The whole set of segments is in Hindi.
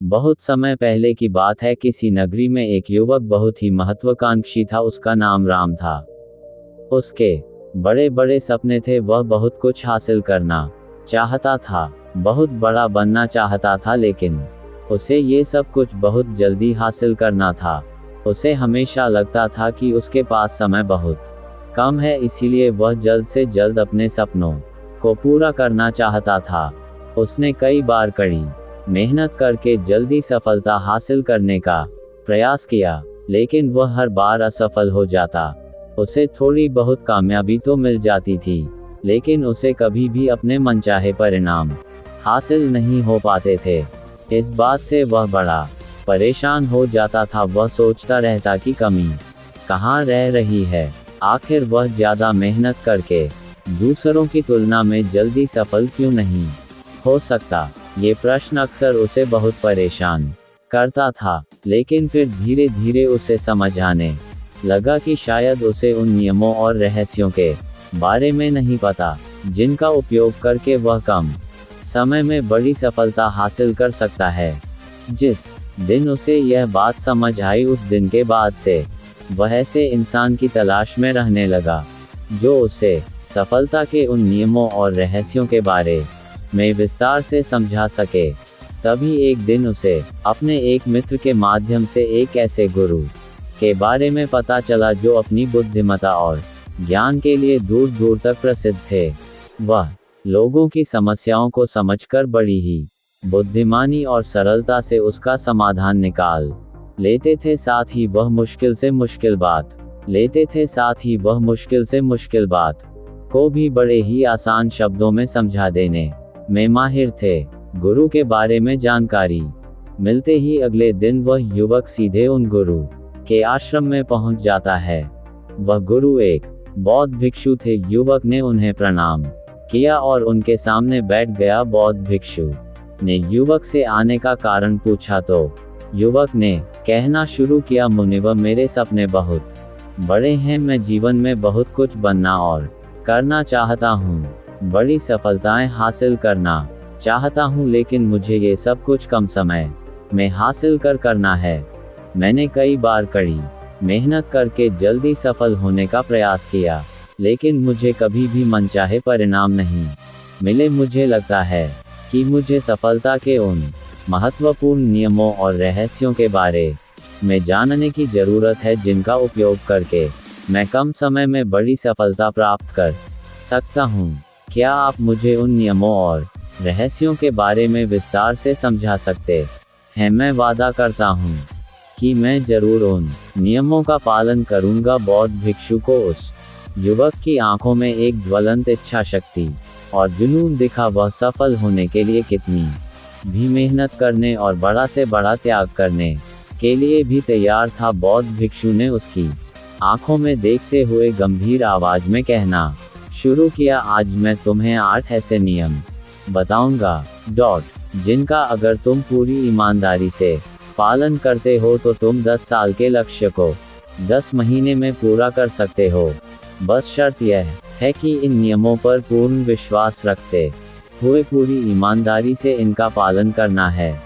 बहुत समय पहले की बात है। किसी नगरी में एक युवक बहुत ही महत्वाकांक्षी था। उसका नाम राम था। उसके बड़े बड़े सपने थे। वह बहुत कुछ हासिल करना चाहता था, बहुत बड़ा बनना चाहता था, लेकिन उसे ये सब कुछ बहुत जल्दी हासिल करना था। उसे हमेशा लगता था कि उसके पास समय बहुत कम है, इसीलिए वह जल्द से जल्द अपने सपनों को पूरा करना चाहता था। उसने कई बार कड़ी मेहनत करके जल्दी सफलता हासिल करने का प्रयास किया, लेकिन वह हर बार असफल हो जाता। उसे थोड़ी बहुत कामयाबी तो मिल जाती थी, लेकिन उसे कभी भी अपने मनचाहे परिणाम हासिल नहीं हो पाते थे। इस बात से वह बड़ा परेशान हो जाता था। वह सोचता रहता कि कमी कहाँ रह रही है। आखिर वह ज्यादा मेहनत करके दूसरों की तुलना में जल्दी सफल क्यों नहीं हो सकता। ये प्रश्न अक्सर उसे बहुत परेशान करता था, लेकिन फिर धीरे धीरे उसे समझ आने लगा कि शायद उसे उन नियमों और रहस्यों के बारे में नहीं पता, जिनका उपयोग करके वह कम समय में बड़ी सफलता हासिल कर सकता है। जिस दिन उसे यह बात समझ आई, उस दिन के बाद से वह ऐसे इंसान की तलाश में रहने लगा जो उसे सफलता के उन नियमों और रहस्यों के बारे में विस्तार से समझा सके। तभी एक दिन उसे अपने एक मित्र के माध्यम से एक ऐसे गुरु के बारे में पता चला जो अपनी बुद्धिमत्ता और ज्ञान के लिए दूर दूर तक प्रसिद्ध थे। वह लोगों की समस्याओं को समझकर बड़ी ही बुद्धिमानी और सरलता से उसका समाधान निकाल लेते थे। साथ ही वह मुश्किल से मुश्किल बात को भी बड़े ही आसान शब्दों में समझा देने में माहिर थे। गुरु के बारे में जानकारी मिलते ही अगले दिन वह युवक सीधे उन गुरु के आश्रम में पहुंच जाता है। वह गुरु एक बौद्ध भिक्षु थे। युवक ने उन्हें प्रणाम किया और उनके सामने बैठ गया। बौद्ध भिक्षु ने युवक से आने का कारण पूछा तो युवक ने कहना शुरू किया, मुनिवर, मेरे सपने बहुत बड़े हैं। मैं जीवन में बहुत कुछ बनना और करना चाहता हूँ, बड़ी सफलताएं हासिल करना चाहता हूँ, लेकिन मुझे ये सब कुछ कम समय में हासिल करना है। मैंने कई बार कड़ी मेहनत करके जल्दी सफल होने का प्रयास किया, लेकिन मुझे कभी भी मनचाहे परिणाम नहीं मिले। मुझे लगता है कि मुझे सफलता के उन महत्वपूर्ण नियमों और रहस्यों के बारे में जानने की जरूरत है, जिनका उपयोग करके मैं कम समय में बड़ी सफलता प्राप्त कर सकता हूँ। क्या आप मुझे उन नियमों और रहस्यों के बारे में विस्तार से समझा सकते हैं? मैं वादा करता हूँ कि मैं जरूर उन नियमों का पालन करूँगा। बौद्ध भिक्षु को उस युवक की आंखों में एक ज्वलंत इच्छा शक्ति और जुनून दिखा। वह सफल होने के लिए कितनी भी मेहनत करने और बड़ा से बड़ा त्याग करने के लिए भी तैयार था। बौद्ध भिक्षु ने उसकी आंखों में देखते हुए गंभीर आवाज में कहना शुरू किया, आज मैं तुम्हें 8 ऐसे नियम बताऊंगा जिनका अगर तुम पूरी ईमानदारी से पालन करते हो तो तुम 10 साल के लक्ष्य को 10 महीने में पूरा कर सकते हो। बस शर्त यह है कि इन नियमों पर पूर्ण विश्वास रखते हुए पूरी ईमानदारी से इनका पालन करना है।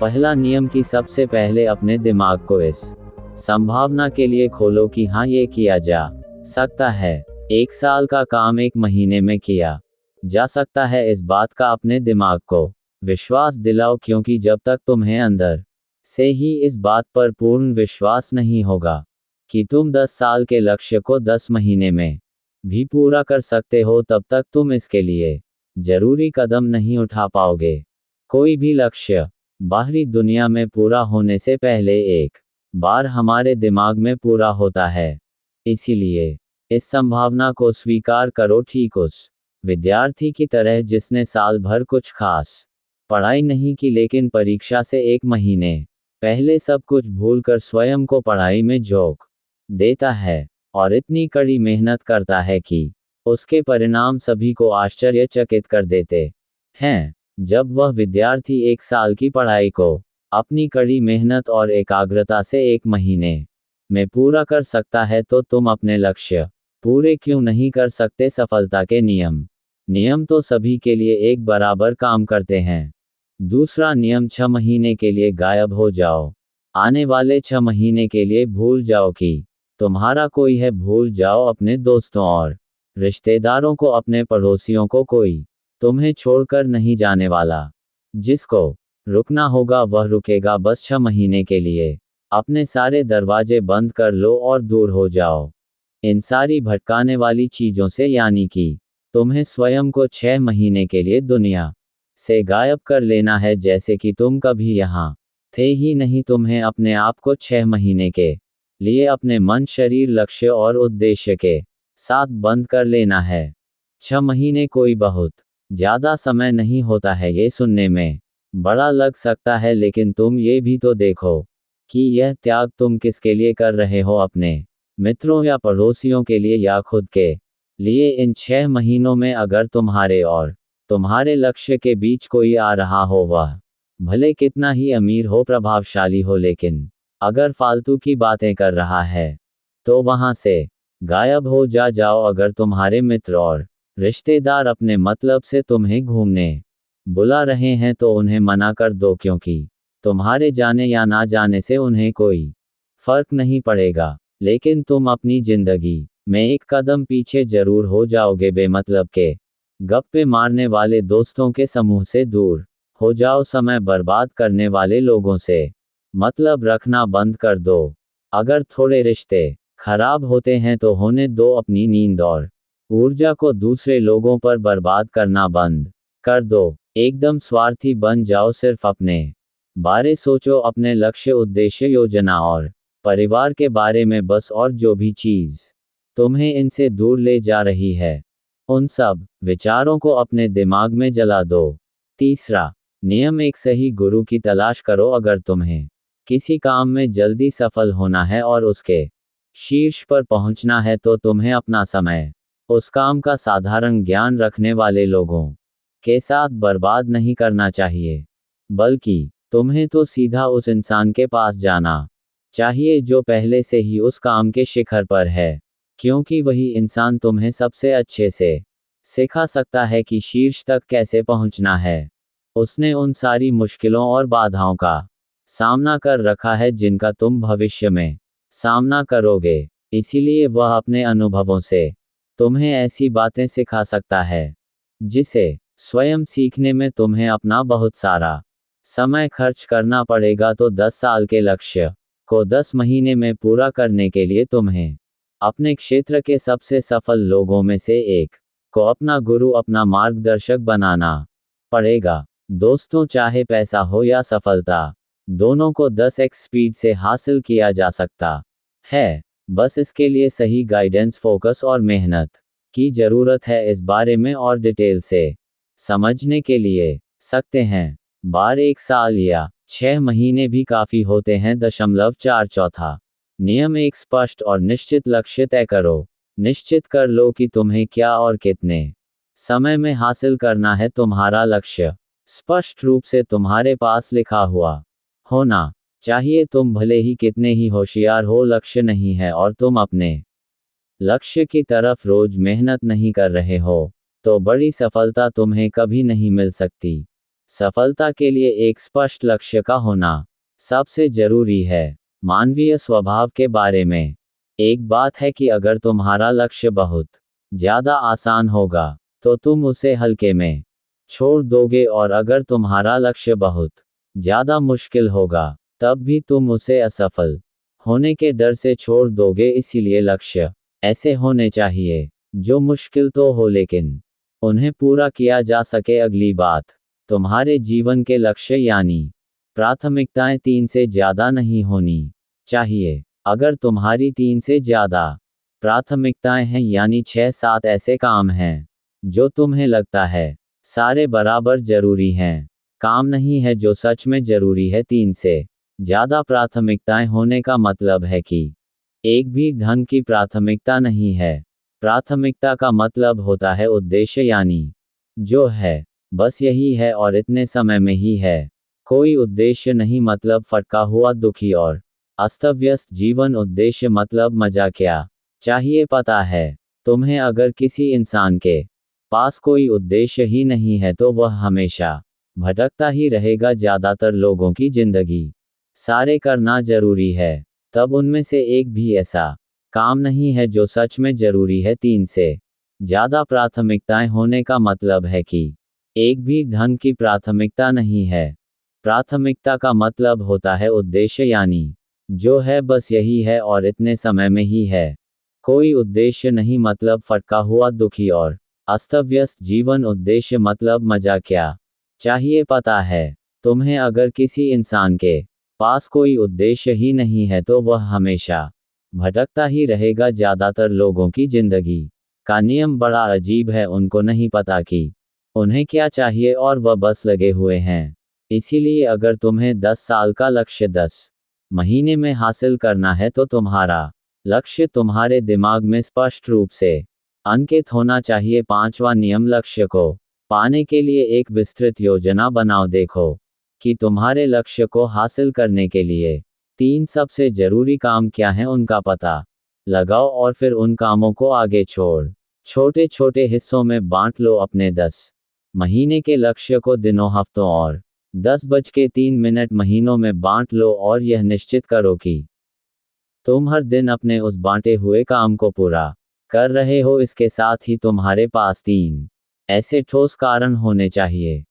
पहला नियम कि सबसे पहले अपने दिमाग को इस संभावना के लिए खोलो कि हाँ, ये किया जा सकता है। 1 साल का काम 1 महीने में किया जा सकता है। इस बात का अपने दिमाग को विश्वास दिलाओ, क्योंकि जब तक तुम्हें अंदर से ही इस बात पर पूर्ण विश्वास नहीं होगा कि तुम 10 साल के लक्ष्य को 10 महीने में भी पूरा कर सकते हो, तब तक तुम इसके लिए जरूरी कदम नहीं उठा पाओगे। कोई भी लक्ष्य बाहरी दुनिया में पूरा होने से पहले एक बार हमारे दिमाग में पूरा होता है। इसीलिए इस संभावना को स्वीकार करो, ठीक उस विद्यार्थी की तरह जिसने साल भर कुछ खास पढ़ाई नहीं की, लेकिन परीक्षा से 1 महीने पहले सब कुछ भूलकर स्वयं को पढ़ाई में झोंक देता है और इतनी कड़ी मेहनत करता है कि उसके परिणाम सभी को आश्चर्यचकित कर देते हैं। जब वह विद्यार्थी 1 साल की पढ़ाई को अपनी कड़ी मेहनत और एकाग्रता से 1 महीने में पूरा कर सकता है, तो तुम अपने लक्ष्य पूरे क्यों नहीं कर सकते? सफलता के नियम तो सभी के लिए एक बराबर काम करते हैं। दूसरा नियम 6 महीने के लिए गायब हो जाओ। आने वाले 6 महीने के लिए भूल जाओ कि तुम्हारा कोई है, भूल जाओ अपने दोस्तों और रिश्तेदारों को, अपने पड़ोसियों को, कोई तुम्हें छोड़कर नहीं जाने वाला। जिसको रुकना होगा वह रुकेगा, बस 6 महीने के लिए अपने सारे दरवाजे बंद कर लो और दूर हो जाओ इन सारी भटकाने वाली चीजों से, यानी कि तुम्हें स्वयं को 6 महीने के लिए दुनिया से गायब कर लेना है, जैसे कि तुम कभी यहाँ थे ही नहीं। तुम्हें अपने आप को 6 महीने के लिए अपने मन, शरीर, लक्ष्य और उद्देश्य के साथ बंद कर लेना है। 6 महीने कोई बहुत ज्यादा समय नहीं होता है। ये सुनने में बड़ा लग सकता है, लेकिन तुम ये भी तो देखो कि यह त्याग तुम किसके लिए कर रहे हो, अपने मित्रों या पड़ोसियों के लिए या खुद के लिए। इन 6 महीनों में अगर तुम्हारे और तुम्हारे लक्ष्य के बीच कोई आ रहा हो, वह भले कितना ही अमीर हो, प्रभावशाली हो, लेकिन अगर फालतू की बातें कर रहा है तो वहां से गायब हो जाओ। अगर तुम्हारे मित्र और रिश्तेदार अपने मतलब से तुम्हें घूमने बुला रहे हैं तो उन्हें मना कर दो, क्योंकि तुम्हारे जाने या ना जाने से उन्हें कोई फर्क नहीं पड़ेगा। लेकिन तुम अपनी जिंदगी में एक कदम पीछे जरूर हो जाओगे। बेमतलब के गप्पे मारने वाले दोस्तों के समूह से दूर हो जाओ। समय बर्बाद करने वाले लोगों से मतलब रखना बंद कर दो। अगर थोड़े रिश्ते खराब होते हैं तो होने दो। अपनी नींद और ऊर्जा को दूसरे लोगों पर बर्बाद करना बंद कर दो। एकदम स्वार्थी बन जाओ, सिर्फ अपने बारे सोचो, अपने लक्ष्य, उद्देश्य, योजना और परिवार के बारे में बस। और जो भी चीज तुम्हें इनसे दूर ले जा रही है, उन सब विचारों को अपने दिमाग में जला दो। तीसरा नियम, एक सही गुरु की तलाश करो। अगर तुम्हें किसी काम में जल्दी सफल होना है और उसके शीर्ष पर पहुंचना है तो तुम्हें अपना समय उस काम का साधारण ज्ञान रखने वाले लोगों के साथ बर्बाद नहीं करना चाहिए, बल्कि तुम्हें तो सीधा उस इंसान के पास जाना चाहिए जो पहले से ही उस काम के शिखर पर है, क्योंकि वही इंसान तुम्हें सबसे अच्छे से सिखा सकता है कि शीर्ष तक कैसे पहुंचना है। उसने उन सारी मुश्किलों और बाधाओं का सामना कर रखा है जिनका तुम भविष्य में सामना करोगे, इसीलिए वह अपने अनुभवों से तुम्हें ऐसी बातें सिखा सकता है जिसे स्वयं सीखने में तुम्हें अपना बहुत सारा समय खर्च करना पड़ेगा। तो 10 साल के लक्ष्य को 10 महीने में पूरा करने के लिए तुम्हें अपने क्षेत्र के सबसे सफल लोगों में से एक को अपना गुरु, अपना मार्गदर्शक बनाना पड़ेगा। दोस्तों, चाहे पैसा हो या सफलता, दोनों को 10x स्पीड से हासिल किया जा सकता है। बस इसके लिए सही गाइडेंस, फोकस और मेहनत की जरूरत है। इस बारे में और डिटेल से समझने के लिए सकते हैं बार 1 साल या 6 महीने भी काफी होते हैं। 4 चौथा नियम, एक स्पष्ट और निश्चित लक्ष्य तय करो। निश्चित कर लो कि तुम्हें क्या और कितने समय में हासिल करना है। तुम्हारा लक्ष्य स्पष्ट रूप से तुम्हारे पास लिखा हुआ होना चाहिए। तुम भले ही कितने ही होशियार हो, लक्ष्य नहीं है और तुम अपने लक्ष्य की तरफ रोज मेहनत नहीं कर रहे हो, तो बड़ी सफलता तुम्हें कभी नहीं मिल सकती। सफलता के लिए एक स्पष्ट लक्ष्य का होना सबसे जरूरी है। मानवीय स्वभाव के बारे में एक बात है कि अगर तुम्हारा लक्ष्य बहुत ज्यादा आसान होगा तो तुम उसे हल्के में छोड़ दोगे, और अगर तुम्हारा लक्ष्य बहुत ज्यादा मुश्किल होगा तब भी तुम उसे असफल होने के डर से छोड़ दोगे। इसीलिए लक्ष्य ऐसे होने चाहिए जो मुश्किल तो हो लेकिन उन्हें पूरा किया जा सके। अगली बात, तुम्हारे जीवन के लक्ष्य यानी प्राथमिकताएं 3 से ज्यादा नहीं होनी चाहिए। अगर तुम्हारी 3 से ज्यादा प्राथमिकताएं हैं, यानी 6-7 ऐसे काम हैं जो तुम्हें लगता है सारे बराबर जरूरी हैं, काम नहीं है जो सच में जरूरी है। 3 से ज्यादा प्राथमिकताएं होने का मतलब है कि एक भी ढंग की प्राथमिकता नहीं है। प्राथमिकता का मतलब होता है उद्देश्य, यानी जो है बस यही है और इतने समय में ही है। कोई उद्देश्य नहीं मतलब फटका हुआ, दुखी और अस्तव्यस्त जीवन। उद्देश्य मतलब मजा क्या चाहिए पता है तुम्हें। अगर किसी इंसान के पास कोई उद्देश्य ही नहीं है तो वह हमेशा भटकता ही रहेगा ज्यादातर लोगों की जिंदगी। सारे करना जरूरी है, तब उनमें से एक भी ऐसा काम नहीं है जो सच में जरूरी है। 3 से ज्यादा प्राथमिकताएं होने का मतलब है कि एक भी धन की प्राथमिकता नहीं है। प्राथमिकता का मतलब होता है उद्देश्य, यानी जो है बस यही है और इतने समय में ही है। कोई उद्देश्य नहीं मतलब फटका हुआ दुखी और अस्तव्यस्त जीवन। उद्देश्य मतलब मजा क्या चाहिए पता है तुम्हें? अगर किसी इंसान के पास कोई उद्देश्य ही नहीं है तो वह हमेशा भटकता ही रहेगा। ज्यादातर लोगों की जिंदगी का नियम बड़ा अजीब है, उनको नहीं पता कि उन्हें क्या चाहिए और वह बस लगे हुए हैं। इसीलिए अगर तुम्हें 10 साल का लक्ष्य 10 महीने में हासिल करना है तो तुम्हारा लक्ष्य तुम्हारे दिमाग में स्पष्ट रूप से अंकित होना चाहिए। 5वां नियम, लक्ष्य को पाने के लिए एक विस्तृत योजना बनाओ। देखो कि तुम्हारे लक्ष्य को हासिल करने के लिए 3 सबसे जरूरी काम क्या हैं, उनका पता लगाओ और फिर उन कामों को आगे छोटे छोटे हिस्सों में बांट लो। अपने 10 महीने के लक्ष्य को दिनों, हफ्तों और 10:03 महीनों में बांट लो और यह निश्चित करो कि तुम हर दिन अपने उस बांटे हुए काम को पूरा कर रहे हो। इसके साथ ही तुम्हारे पास 3 ऐसे ठोस कारण होने चाहिए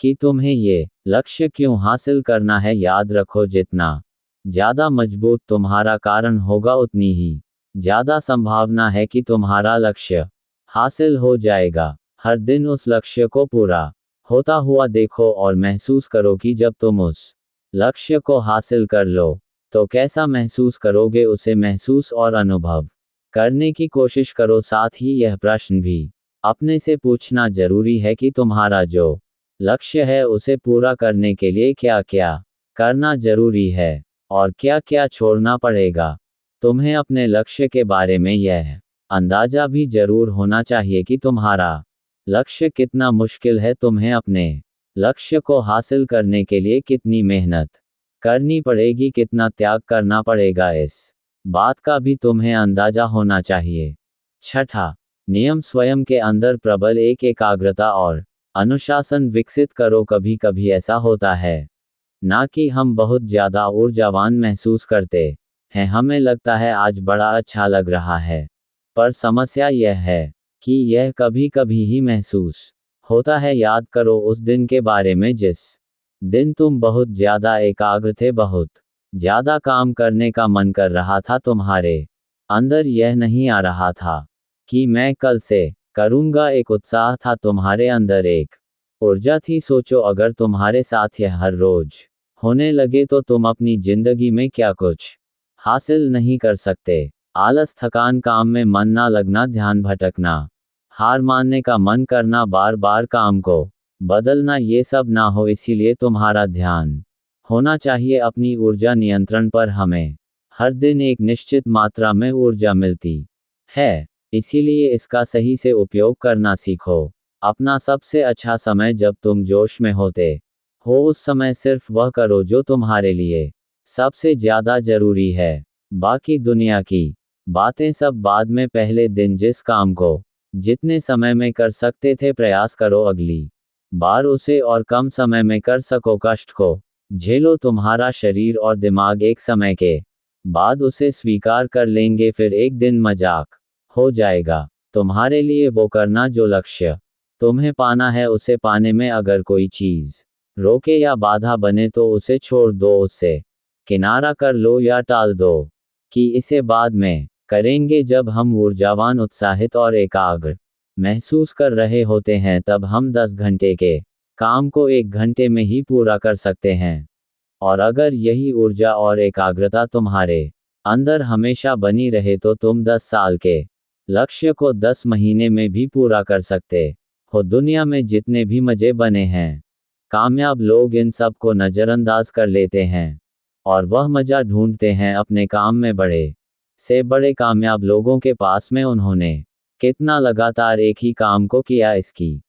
कि तुम्हें ये लक्ष्य क्यों हासिल करना है। याद रखो, जितना ज्यादा मजबूत तुम्हारा कारण होगा उतनी ही ज्यादा संभावना है कि तुम्हारा लक्ष्य हासिल हो जाएगा। हर दिन उस लक्ष्य को पूरा होता हुआ देखो और महसूस करो कि जब तुम उस लक्ष्य को हासिल कर लो तो कैसा महसूस करोगे। उसे महसूस और अनुभव करने की कोशिश करो। साथ ही यह प्रश्न भी अपने से पूछना जरूरी है कि तुम्हारा जो लक्ष्य है उसे पूरा करने के लिए क्या क्या करना जरूरी है और क्या क्या छोड़ना पड़ेगा। तुम्हें अपने लक्ष्य के बारे में यह अंदाजा भी जरूर होना चाहिए कि तुम्हारा लक्ष्य कितना मुश्किल है। तुम्हें अपने लक्ष्य को हासिल करने के लिए कितनी मेहनत करनी पड़ेगी, कितना त्याग करना पड़ेगा, इस बात का भी तुम्हें अंदाजा होना चाहिए। 6ठा नियम, स्वयं के अंदर प्रबल एकाग्रता और अनुशासन विकसित करो। कभी कभी ऐसा होता है ना कि हम बहुत ज्यादा ऊर्जावान महसूस करते हैं, हमें लगता है आज बड़ा अच्छा लग रहा है, पर समस्या यह है कि यह कभी कभी ही महसूस होता है। याद करो उस दिन के बारे में जिस दिन तुम बहुत ज्यादा एकाग्र थे, बहुत ज्यादा काम करने का मन कर रहा था। तुम्हारे अंदर यह नहीं आ रहा था कि मैं कल से करूंगा। एक उत्साह था, तुम्हारे अंदर एक ऊर्जा थी। सोचो अगर तुम्हारे साथ यह हर रोज होने लगे तो तुम अपनी जिंदगी में क्या कुछ हासिल नहीं कर सकते। आलस, थकान, काम में मन ना लगना, ध्यान भटकना, हार मानने का मन करना, बार बार काम को बदलना, ये सब ना हो। इसीलिए तुम्हारा ध्यान होना चाहिए अपनी ऊर्जा नियंत्रण पर। हमें हर दिन एक निश्चित मात्रा में ऊर्जा मिलती है, इसीलिए इसका सही से उपयोग करना सीखो। अपना सबसे अच्छा समय जब तुम जोश में होते हो, उस समय सिर्फ वह करो जो तुम्हारे लिए सबसे ज्यादा जरूरी है। बाकी दुनिया की बातें सब बाद में। पहले दिन जिस काम को जितने समय में कर सकते थे, प्रयास करो अगली बार उसे और कम समय में कर सको। कष्ट को झेलो, तुम्हारा शरीर और दिमाग एक समय के बाद उसे स्वीकार कर लेंगे। फिर एक दिन मजाक हो जाएगा तुम्हारे लिए वो करना जो लक्ष्य तुम्हें पाना है। उसे पाने में अगर कोई चीज रोके या बाधा बने तो उसे छोड़ दो, उससे किनारा कर लो या टाल दो कि इसे बाद में करेंगे। जब हम ऊर्जावान, उत्साहित और एकाग्र महसूस कर रहे होते हैं तब हम 10 घंटे के काम को 1 घंटे में ही पूरा कर सकते हैं। और अगर यही ऊर्जा और एकाग्रता तुम्हारे अंदर हमेशा बनी रहे तो तुम 10 साल के लक्ष्य को 10 महीने में भी पूरा कर सकते हो। दुनिया में जितने भी मजे बने हैं, कामयाब लोग इन सब को नज़रअंदाज कर लेते हैं और वह मजा ढूंढते हैं अपने काम में। बड़े से बड़े कामयाब लोगों के पास में उन्होंने कितना लगातार एक ही काम को किया, इसकी